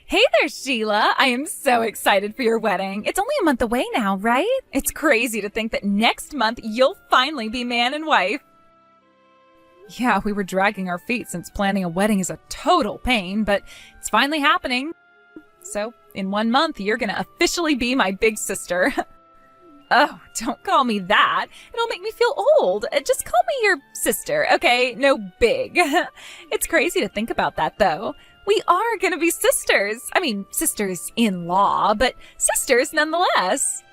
Hey there, Sheila. I am so excited for your wedding. It's only a month away now, right? It's crazy to think that next month you'll finally be man and wife. Yeah, we were dragging our feet since planning a wedding is a total pain, but it's finally happening. So, in 1 month, you're gonna officially be my big sister. Oh, don't call me that. It'll make me feel old. Just call me your sister, okay? No big. It's crazy to think about that, though. We are gonna be sisters. I mean, sisters-in-law, but sisters nonetheless.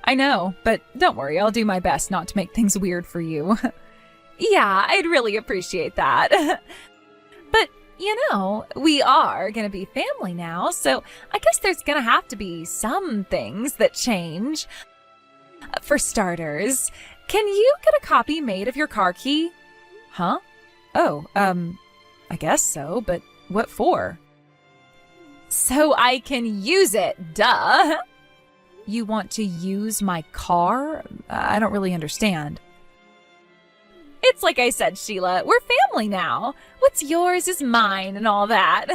I know, but don't worry, I'll do my best not to make things weird for you. Yeah, I'd really appreciate that. But, we are gonna be family now, so I guess there's gonna have to be some things that change. For starters, can you get a copy made of your car key? Huh? Oh, I guess so, but what for? So I can use it, duh! You want to use my car? I don't really understand. It's like I said, Sheila, we're family now. What's yours is mine and all that.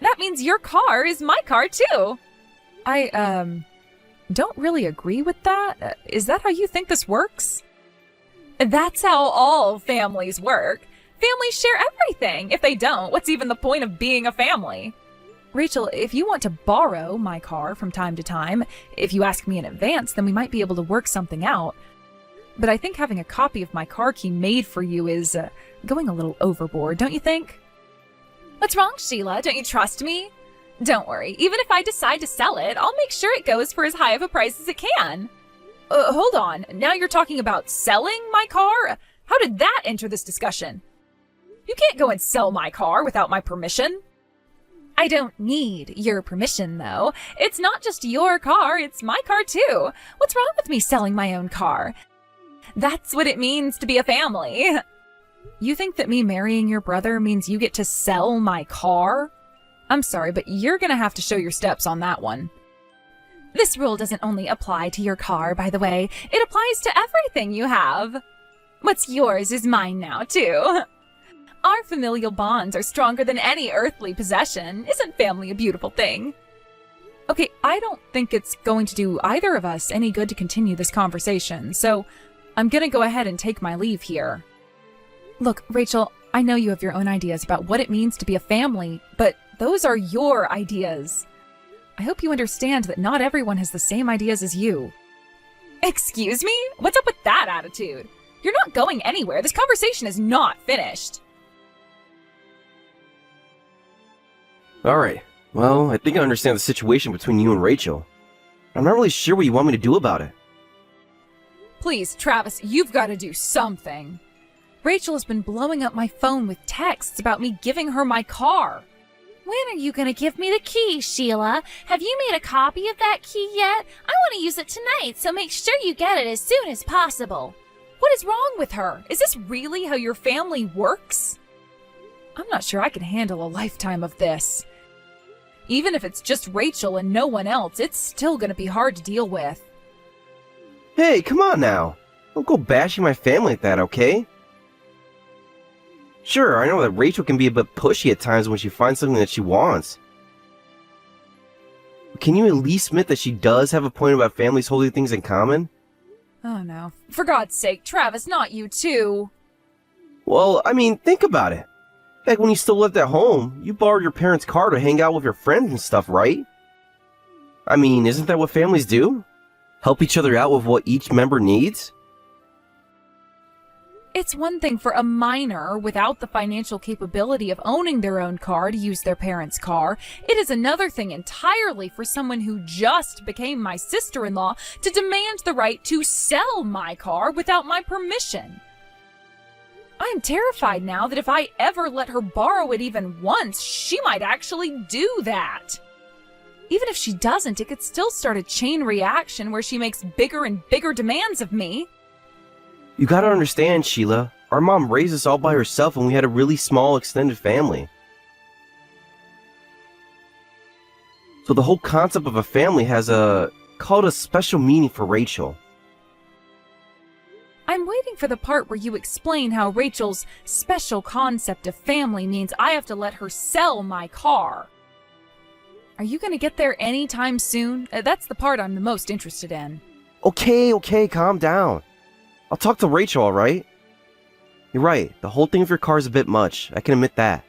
That means your car is my car too. I, don't really agree with that. Is that how you think this works? That's how all families work. Families share everything. If they don't, what's even the point of being a family? Rachel, if you want to borrow my car from time to time, if you ask me in advance, then we might be able to work something out. But I think having a copy of my car key made for you is going a little overboard, don't you think? What's wrong, Sheila? Don't you trust me? Don't worry. Even if I decide to sell it, I'll make sure it goes for as high of a price as it can. Hold on. Now you're talking about selling my car? How did that enter this discussion? You can't go and sell my car without my permission. I don't need your permission, though. It's not just your car, it's my car, too. What's wrong with me selling my own car? That's what it means to be a family. You think that me marrying your brother means you get to sell my car? I'm sorry, but you're gonna have to show your steps on that one. This rule doesn't only apply to your car, by the way. It applies to everything you have. What's yours is mine now, too. Our familial bonds are stronger than any earthly possession. Isn't family a beautiful thing? Okay, I don't think it's going to do either of us any good to continue this conversation, so I'm gonna go ahead and take my leave here. Look, Rachel, I know you have your own ideas about what it means to be a family, but those are your ideas. I hope you understand that not everyone has the same ideas as you. Excuse me? What's up with that attitude? You're not going anywhere. This conversation is not finished. Alright, well, I think I understand the situation between you and Rachel. I'm not really sure what you want me to do about it. Please, Travis, you've got to do something. Rachel has been blowing up my phone with texts about me giving her my car. When are you going to give me the key, Sheila? Have you made a copy of that key yet? I want to use it tonight, so make sure you get it as soon as possible. What is wrong with her? Is this really how your family works? I'm not sure I can handle a lifetime of this. Even if it's just Rachel and no one else, it's still going to be hard to deal with. Hey, come on now. Don't go bashing my family like that, okay? Sure, I know that Rachel can be a bit pushy at times when she finds something that she wants. But can you at least admit that she does have a point about families holding things in common? Oh no. For God's sake, Travis, not you too. Well, I mean, think about it. Back when you still lived at home, you borrowed your parents' car to hang out with your friends and stuff, right? I mean, isn't that what families do? Help each other out with what each member needs? It's one thing for a minor without the financial capability of owning their own car to use their parents' car. It is another thing entirely for someone who just became my sister-in-law to demand the right to sell my car without my permission. I am terrified now that if I ever let her borrow it even once, she might actually do that. Even if she doesn't, it could still start a chain reaction where she makes bigger and bigger demands of me. You gotta understand, Sheila. Our mom raised us all by herself and we had a really small extended family. So the whole concept of a family has called a special meaning for Rachel. I'm waiting for the part where you explain how Rachel's special concept of family means I have to let her sell my car. Are you going to get there anytime soon? That's the part I'm the most interested in. Okay, calm down. I'll talk to Rachel, alright? You're right, the whole thing with your car is a bit much. I can admit that.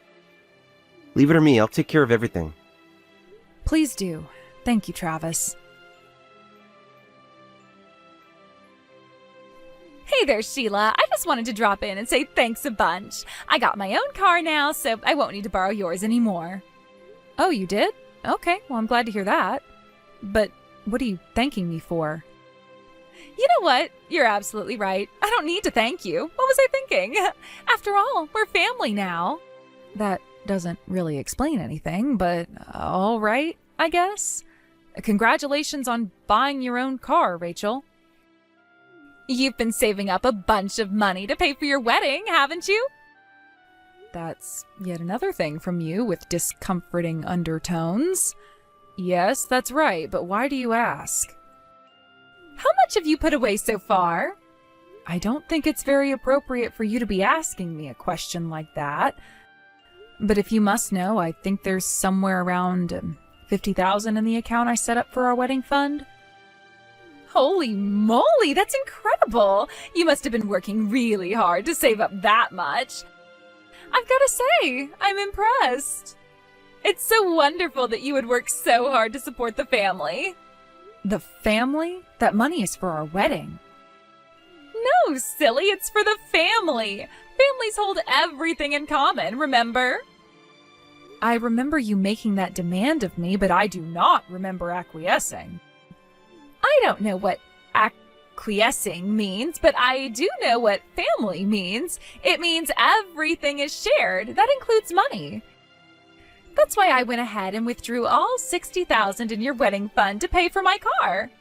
Leave it to me, I'll take care of everything. Please do. Thank you, Travis. Hey there, Sheila. I just wanted to drop in and say thanks a bunch. I got my own car now, so I won't need to borrow yours anymore. Oh, you did? Okay, well, I'm glad to hear that. But what are you thanking me for? You know what? You're absolutely right. I don't need to thank you. What was I thinking? After all, we're family now. That doesn't really explain anything, but all right, I guess. Congratulations on buying your own car, Rachel. You've been saving up a bunch of money to pay for your wedding, haven't you? That's yet another thing from you with discomforting undertones. Yes, that's right, but why do you ask? How much have you put away so far? I don't think it's very appropriate for you to be asking me a question like that. But if you must know, I think there's somewhere around $50,000 in the account I set up for our wedding fund. Holy moly, that's incredible! You must have been working really hard to save up that much. I've got to say, I'm impressed. It's so wonderful that you would work so hard to support the family. The family? That money is for our wedding. No, silly, it's for the family. Families hold everything in common, remember? I remember you making that demand of me, but I do not remember acquiescing. I don't know what acquiescing means, but I do know what family means. It means everything is shared. That includes money. That's why I went ahead and withdrew all $60,000 in your wedding fund to pay for my car.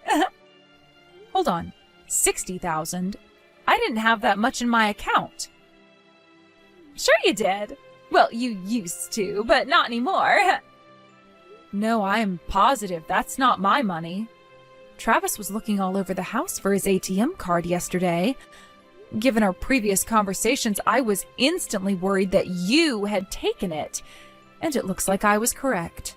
Hold on, $60,000? I didn't have that much in my account. Sure you did. Well, you used to, but not anymore. No, I am positive that's not my money. Travis was looking all over the house for his ATM card yesterday. Given our previous conversations, I was instantly worried that you had taken it, and it looks like I was correct.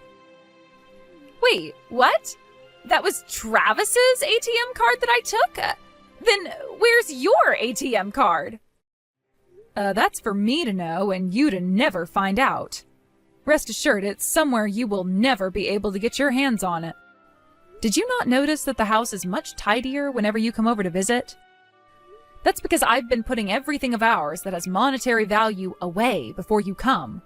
Wait, what? That was Travis's ATM card that I took? Then where's your ATM card? That's for me to know and you to never find out. Rest assured, it's somewhere you will never be able to get your hands on it. Did you not notice that the house is much tidier whenever you come over to visit? That's because I've been putting everything of ours that has monetary value away before you come.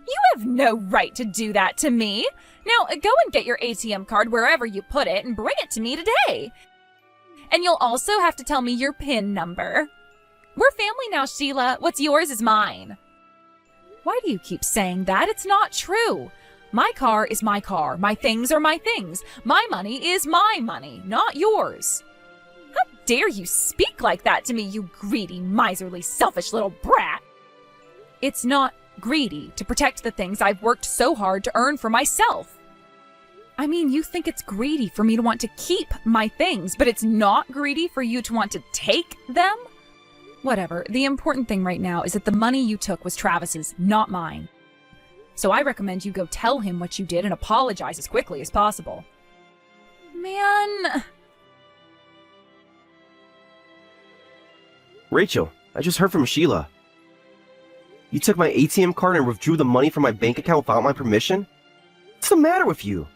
You have no right to do that to me. Now, go and get your ATM card wherever you put it and bring it to me today. And you'll also have to tell me your PIN number. We're family now, Sheila. What's yours is mine. Why do you keep saying that? It's not true. My car is my car. My things are my things. My money is my money, not yours. How dare you speak like that to me, you greedy, miserly, selfish little brat? It's not greedy to protect the things I've worked so hard to earn for myself. I mean, you think it's greedy for me to want to keep my things, but it's not greedy for you to want to take them? Whatever. The important thing right now is that the money you took was Travis's, not mine. So I recommend you go tell him what you did and apologize as quickly as possible. Man. Rachel, I just heard from Sheila. You took my ATM card and withdrew the money from my bank account without my permission? What's the matter with you?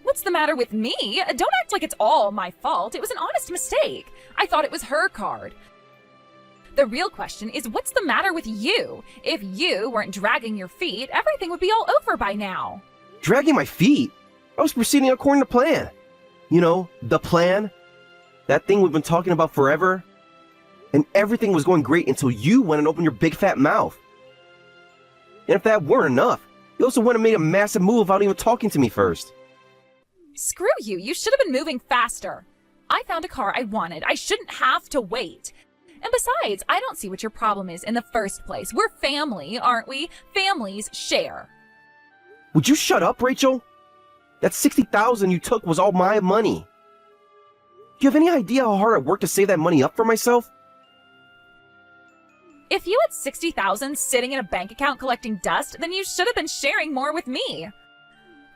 What's the matter with me? Don't act like it's all my fault. It was an honest mistake. I thought it was her card. The real question is, what's the matter with you? If you weren't dragging your feet, everything would be all over by now. Dragging my feet? I was proceeding according to plan. You know, the plan? That thing we've been talking about forever? And everything was going great until you went and opened your big fat mouth. And if that weren't enough, you also went and made a massive move without even talking to me first. Screw you. You should have been moving faster. I found a car I wanted. I shouldn't have to wait. And besides, I don't see what your problem is in the first place. We're family, aren't we? Families share. Would you shut up, Rachel? That $60,000 you took was all my money. Do you have any idea how hard I worked to save that money up for myself? If you had $60,000 sitting in a bank account collecting dust, then you should have been sharing more with me.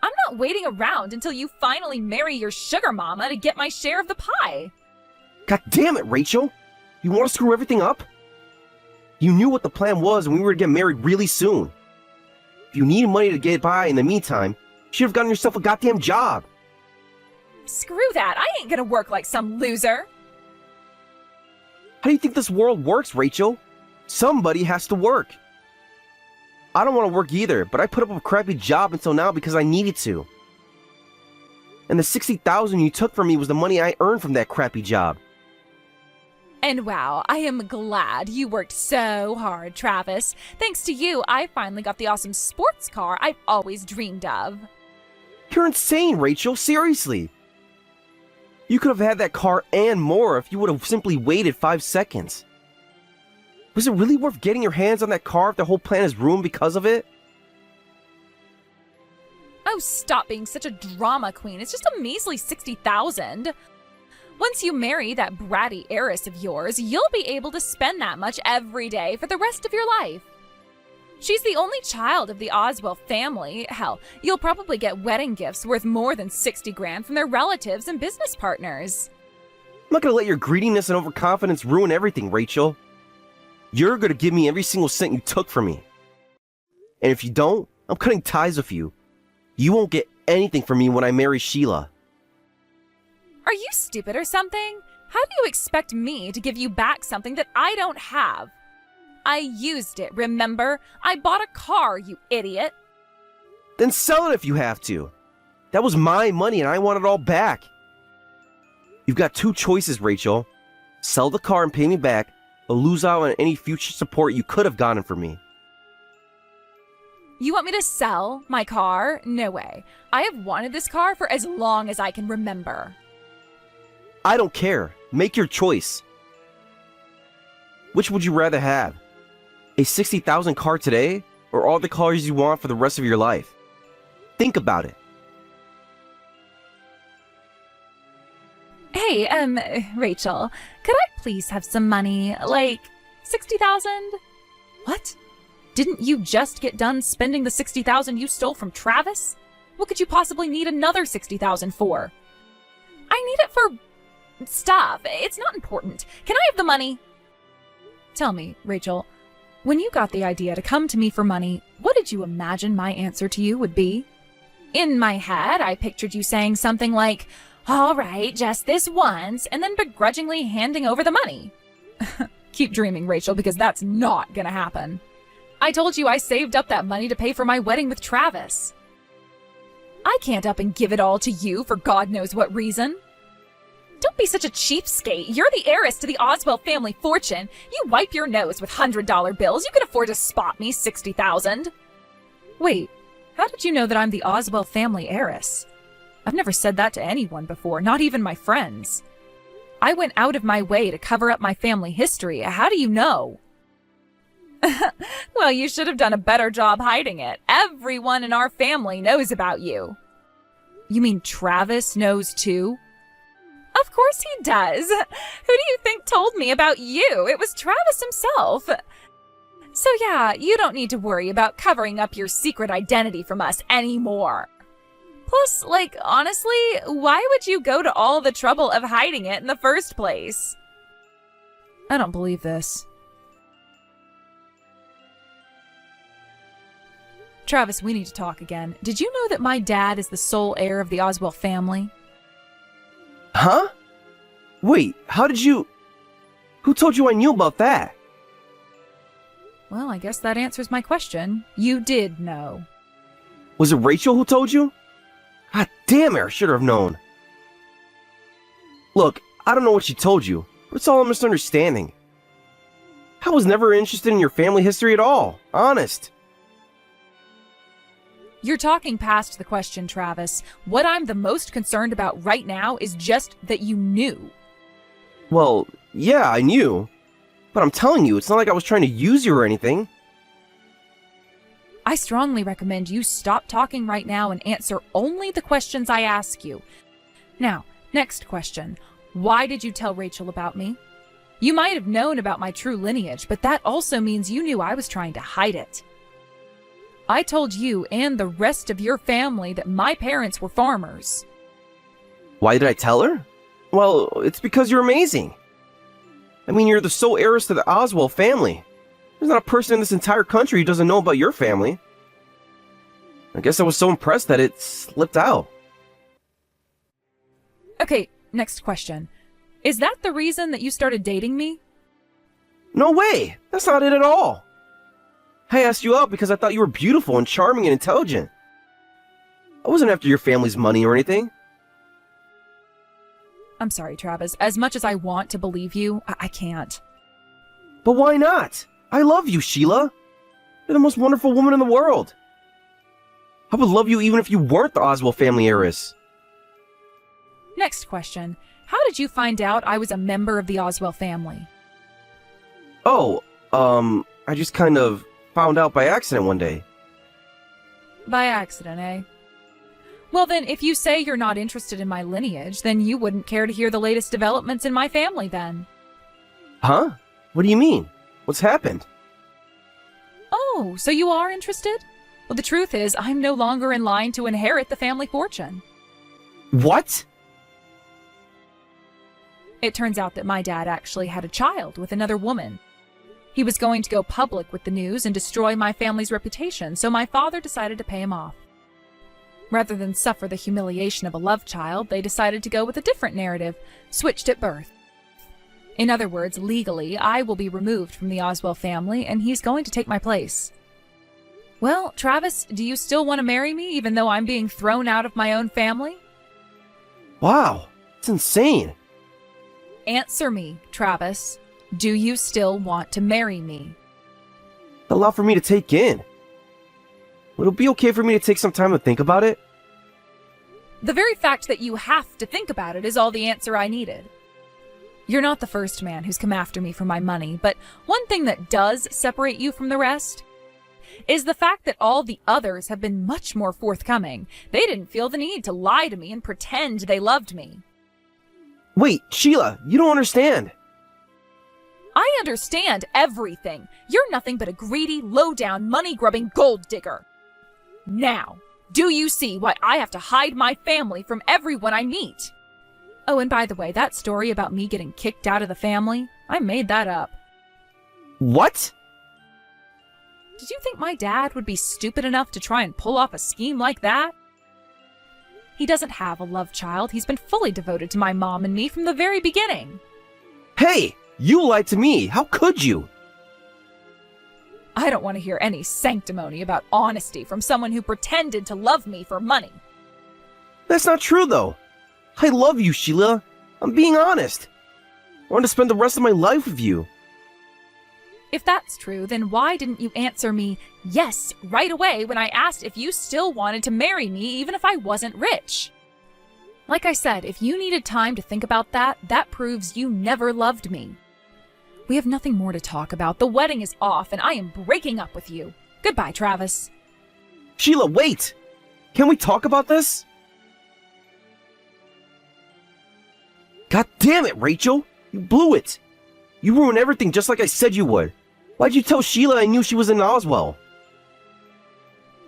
I'm not waiting around until you finally marry your sugar mama to get my share of the pie. God damn it, Rachel! You want to screw everything up? You knew what the plan was and we were to get married really soon. If you needed money to get by in the meantime, you should have gotten yourself a goddamn job. Screw that, I ain't gonna work like some loser. How do you think this world works, Rachel? Somebody has to work. I don't want to work either, but I put up a crappy job until now because I needed to. And the $60,000 you took from me was the money I earned from that crappy job. And wow, I am glad you worked so hard, Travis. Thanks to you, I finally got the awesome sports car I've always dreamed of. You're insane, Rachel, seriously. You could have had that car and more if you would have simply waited 5 seconds. Was it really worth getting your hands on that car if the whole plan is ruined because of it? Oh, stop being such a drama queen. It's just a measly $60,000. Once you marry that bratty heiress of yours, you'll be able to spend that much every day for the rest of your life. She's the only child of the Oswell family. Hell, you'll probably get wedding gifts worth more than 60 grand from their relatives and business partners. I'm not gonna let your greediness and overconfidence ruin everything, Rachel. You're gonna give me every single cent you took from me. And if you don't, I'm cutting ties with you. You won't get anything from me when I marry Sheila. Are you stupid or something? How do you expect me to give you back something that I don't have? I used it, remember? I bought a car, you idiot. Then sell it if you have to. That was my money and I want it all back. You've got two choices, Rachel. Sell the car and pay me back, or lose out on any future support you could have gotten from me. You want me to sell my car? No way. I have wanted this car for as long as I can remember. I don't care. Make your choice. Which would you rather have? A $60,000 car today, or all the cars you want for the rest of your life? Think about it. Hey, Rachel, could I please have some money? Like, 60,000? What? Didn't you just get done spending the 60,000 you stole from Travis? What could you possibly need another 60,000 for? I need it for stuff. It's not important. Can I have the money? Tell me, Rachel, when you got the idea to come to me for money, what did you imagine my answer to you would be? In my head, I pictured you saying something like, "All right, just this once," and then begrudgingly handing over the money. Keep dreaming, Rachel, because that's not gonna happen. I told you I saved up that money to pay for my wedding with Travis. I can't up and give it all to you for God knows what reason. Don't be such a cheapskate. You're the heiress to the Oswell family fortune. You wipe your nose with $100 bills. You can afford to spot me 60,000. Wait, how did you know that I'm the Oswell family heiress? I've never said that to anyone before, not even my friends. I went out of my way to cover up my family history. How do you know? Well, you should have done a better job hiding it. Everyone in our family knows about you. You mean Travis knows too? Of course he does. Who do you think told me about you? It was Travis himself. So yeah, you don't need to worry about covering up your secret identity from us anymore. Plus, like, honestly, why would you go to all the trouble of hiding it in the first place? I don't believe this. Travis, we need to talk again. Did you know that my dad is the sole heir of the Oswell family? Huh? Wait, how did you... Who told you I knew about that? Well, I guess that answers my question. You did know. Was it Rachel who told you? God damn it, I should have known. Look, I don't know what she told you, but it's all a misunderstanding. I was never interested in your family history at all, honest. You're talking past the question, Travis. What I'm the most concerned about right now is just that you knew. Well, yeah, I knew. But I'm telling you, it's not like I was trying to use you or anything. I strongly recommend you stop talking right now and answer only the questions I ask you. Now, next question. Why did you tell Rachel about me? You might have known about my true lineage, but that also means you knew I was trying to hide it. I told you and the rest of your family that my parents were farmers. Why did I tell her? Well, it's because you're amazing. I mean, you're the sole heiress to the Oswald family. There's not a person in this entire country who doesn't know about your family. I guess I was so impressed that it slipped out. Okay, next question. Is that the reason that you started dating me? No way! That's not it at all! I asked you out because I thought you were beautiful and charming and intelligent. I wasn't after your family's money or anything. I'm sorry, Travis. As much as I want to believe you, I can't. But why not? I love you, Sheila. You're the most wonderful woman in the world. I would love you even if you weren't the Oswald family heiress. Next question. How did you find out I was a member of the Oswald family? Oh, I just kind of found out by accident one day. By accident, eh? Well then, if you say you're not interested in my lineage, then you wouldn't care to hear the latest developments in my family then. Huh? What do you mean? What's happened? Oh, so you are interested? Well, the truth is, I'm no longer in line to inherit the family fortune. What? It turns out that my dad actually had a child with another woman. He was going to go public with the news and destroy my family's reputation, so my father decided to pay him off. Rather than suffer the humiliation of a love child, they decided to go with a different narrative, switched at birth. In other words, legally, I will be removed from the Oswald family, and he's going to take my place. Well, Travis, do you still want to marry me, even though I'm being thrown out of my own family? Wow, it's insane. Answer me, Travis. Do you still want to marry me? A lot for me to take in. Would it be okay for me to take some time to think about it? The very fact that you have to think about it is all the answer I needed. You're not the first man who's come after me for my money, but one thing that does separate you from the rest is the fact that all the others have been much more forthcoming. They didn't feel the need to lie to me and pretend they loved me. Wait, Sheila, you don't understand. I understand everything. You're nothing but a greedy, low-down, money-grubbing gold digger. Now, do you see why I have to hide my family from everyone I meet? Oh, and by the way, that story about me getting kicked out of the family, I made that up. What? Did you think my dad would be stupid enough to try and pull off a scheme like that? He doesn't have a love child. He's been fully devoted to my mom and me from the very beginning. Hey, you lied to me. How could you? I don't want to hear any sanctimony about honesty from someone who pretended to love me for money. That's not true, though. I love you, Sheila. I'm being honest. I want to spend the rest of my life with you. If that's true, then why didn't you answer me yes right away when I asked if you still wanted to marry me even if I wasn't rich? Like I said, if you needed time to think about that, that proves you never loved me. We have nothing more to talk about. The wedding is off and I am breaking up with you. Goodbye, Travis. Sheila, wait! Can we talk about this? God damn it, Rachel! You blew it! You ruined everything just like I said you would. Why'd you tell Sheila I knew she was in Oswald?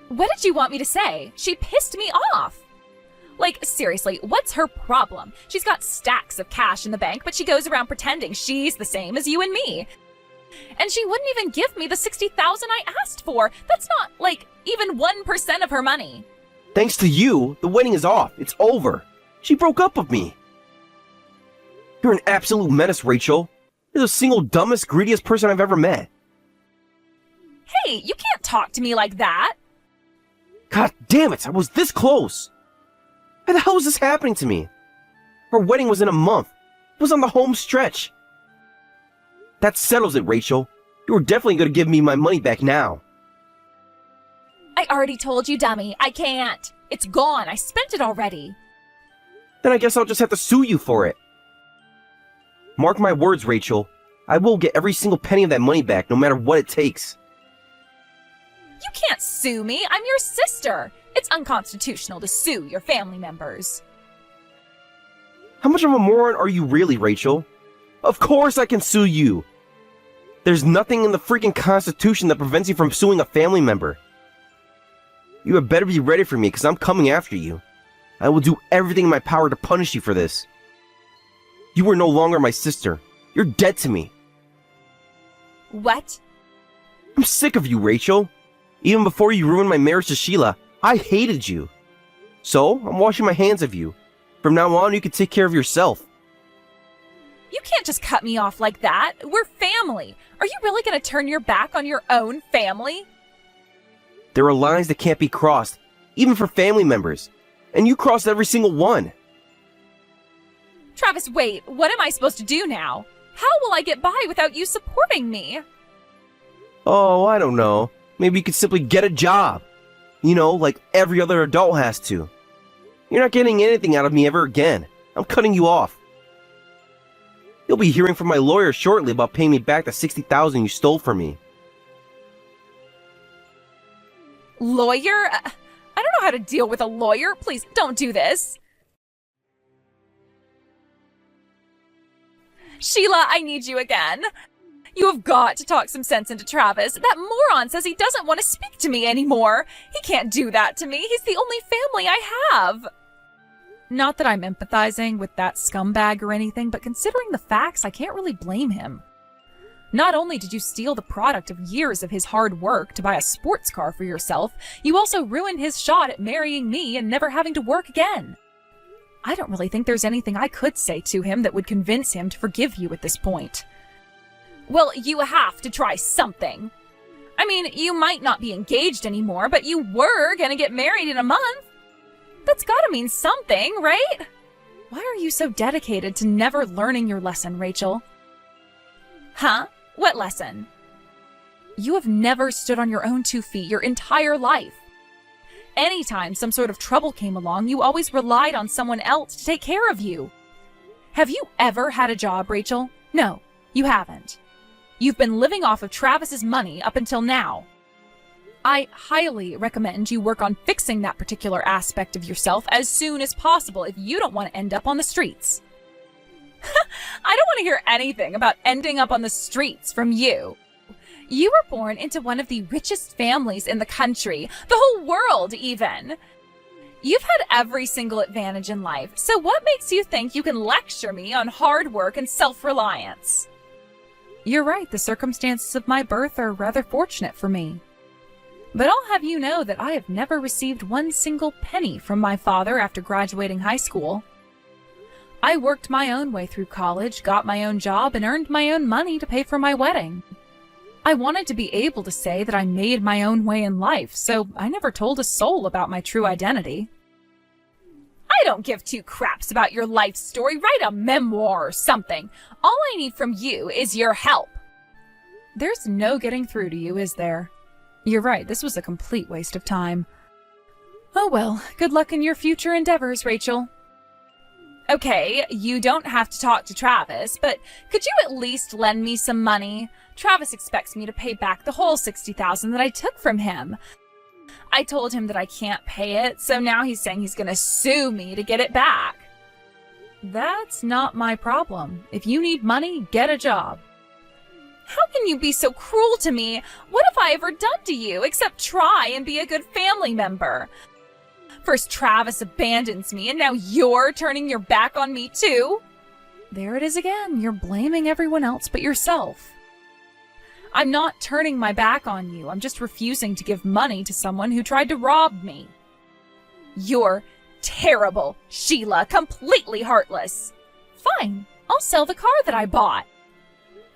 What did you want me to say? She pissed me off. Like, seriously, what's her problem? She's got stacks of cash in the bank, but she goes around pretending she's the same as you and me. And she wouldn't even give me the $60,000 I asked for. That's not, like, even 1% of her money. Thanks to you, the wedding is off. It's over. She broke up with me. You're an absolute menace, Rachel. You're the single dumbest, greediest person I've ever met. Hey, you can't talk to me like that. God damn it, I was this close. How the hell is this happening to me? Her wedding was in a month. It was on the home stretch. That settles it, Rachel. You were definitely going to give me my money back now. I already told you, dummy. I can't. It's gone. I spent it already. Then I guess I'll just have to sue you for it. Mark my words, Rachel. I will get every single penny of that money back, no matter what it takes. You can't sue me. I'm your sister. It's unconstitutional to sue your family members. How much of a moron are you really, Rachel? Of course I can sue you! There's nothing in the freaking Constitution that prevents you from suing a family member. You had better be ready for me, because I'm coming after you. I will do everything in my power to punish you for this. You are no longer my sister. You're dead to me. What? I'm sick of you, Rachel. Even before you ruined my marriage to Sheila, I hated you. So, I'm washing my hands of you. From now on, you can take care of yourself. You can't just cut me off like that. We're family. Are you really going to turn your back on your own family? There are lines that can't be crossed, even for family members. And you crossed every single one. Travis, wait. What am I supposed to do now? How will I get by without you supporting me? Oh, I don't know. Maybe you could simply get a job. You know, like every other adult has to. You're not getting anything out of me ever again. I'm cutting you off. You'll be hearing from my lawyer shortly about paying me back the $60,000 you stole from me. Lawyer? I don't know how to deal with a lawyer. Please, don't do this. Sheila, I need you again. You have got to talk some sense into Travis. That moron says he doesn't want to speak to me anymore. He can't do that to me. He's the only family I have. Not that I'm empathizing with that scumbag or anything, but considering the facts, I can't really blame him. Not only did you steal the product of years of his hard work to buy a sports car for yourself, you also ruined his shot at marrying me and never having to work again. I don't really think there's anything I could say to him that would convince him to forgive you at this point. Well, you have to try something. I mean, you might not be engaged anymore, but you were gonna get married in a month. That's gotta mean something, right? Why are you so dedicated to never learning your lesson, Rachel? Huh? What lesson? You have never stood on your own 2 feet your entire life. Anytime some sort of trouble came along, you always relied on someone else to take care of you. Have you ever had a job, Rachel? No, you haven't. You've been living off of Travis's money up until now. I highly recommend you work on fixing that particular aspect of yourself as soon as possible if you don't want to end up on the streets. I don't want to hear anything about ending up on the streets from you. You were born into one of the richest families in the country, the whole world even. You've had every single advantage in life, so what makes you think you can lecture me on hard work and self-reliance? You're right, the circumstances of my birth are rather fortunate for me. But I'll have you know that I have never received one single penny from my father after graduating high school. I worked my own way through college, got my own job, and earned my own money to pay for my wedding. I wanted to be able to say that I made my own way in life, so I never told a soul about my true identity. I don't give 2 craps about your life story. Write a memoir or something. All I need from you is your help. There's no getting through to you, is there? You're right, this was a complete waste of time. Oh well, good luck in your future endeavors, Rachel. Okay, you don't have to talk to Travis, but could you at least lend me some money? Travis expects me to pay back the whole $60,000 that I took from him. I told him that I can't pay it, so now he's saying he's gonna sue me to get it back. That's not my problem. If you need money, get a job. How can you be so cruel to me? What have I ever done to you except try and be a good family member? First Travis abandons me, and now you're turning your back on me too? There it is again. You're blaming everyone else but yourself. I'm not turning my back on you. I'm just refusing to give money to someone who tried to rob me. You're terrible, Sheila. Completely heartless. Fine. I'll sell the car that I bought.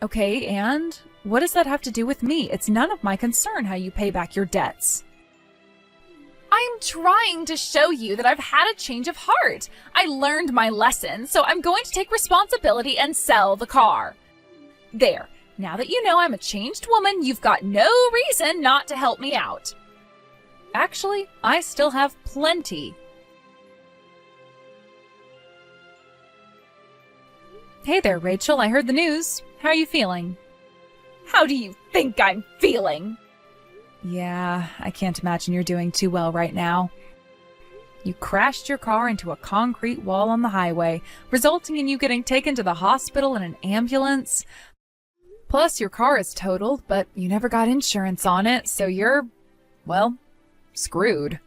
Okay, and what does that have to do with me? It's none of my concern how you pay back your debts. I'm trying to show you that I've had a change of heart. I learned my lesson, so I'm going to take responsibility and sell the car. There. Now that you know I'm a changed woman, you've got no reason not to help me out. Actually, I still have plenty. Hey there, Rachel. I heard the news. How are you feeling? How do you think I'm feeling? Yeah, I can't imagine you're doing too well right now. You crashed your car into a concrete wall on the highway, resulting in you getting taken to the hospital in an ambulance. Plus, your car is totaled, but you never got insurance on it, so you're, well, screwed.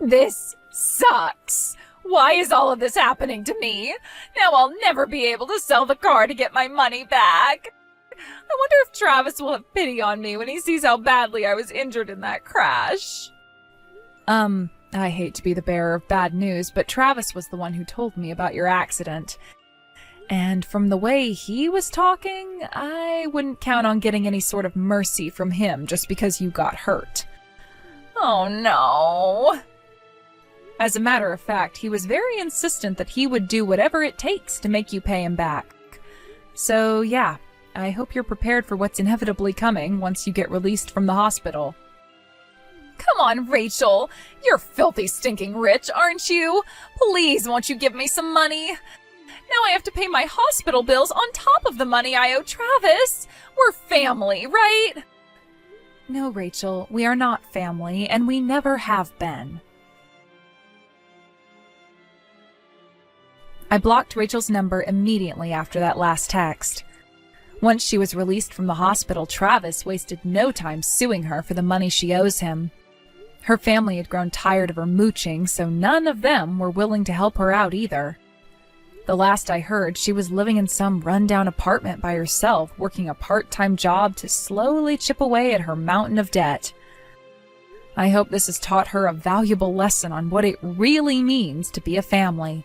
This sucks. Why is all of this happening to me? Now I'll never be able to sell the car to get my money back. I wonder if Travis will have pity on me when he sees how badly I was injured in that crash. I hate to be the bearer of bad news, but Travis was the one who told me about your accident. And from the way he was talking, I wouldn't count on getting any sort of mercy from him just because you got hurt. Oh no. As a matter of fact, he was very insistent that he would do whatever it takes to make you pay him back. So yeah, I hope you're prepared for what's inevitably coming once you get released from the hospital. Come on, Rachel. You're filthy stinking rich, aren't you? Please, won't you give me some money? Now I have to pay my hospital bills on top of the money I owe Travis. We're family, right? No, Rachel, we are not family, and we never have been. I blocked Rachel's number immediately after that last text. Once she was released from the hospital, Travis wasted no time suing her for the money she owes him. Her family had grown tired of her mooching, so none of them were willing to help her out either. The last I heard, she was living in some rundown apartment by herself, working a part-time job to slowly chip away at her mountain of debt. I hope this has taught her a valuable lesson on what it really means to be a family.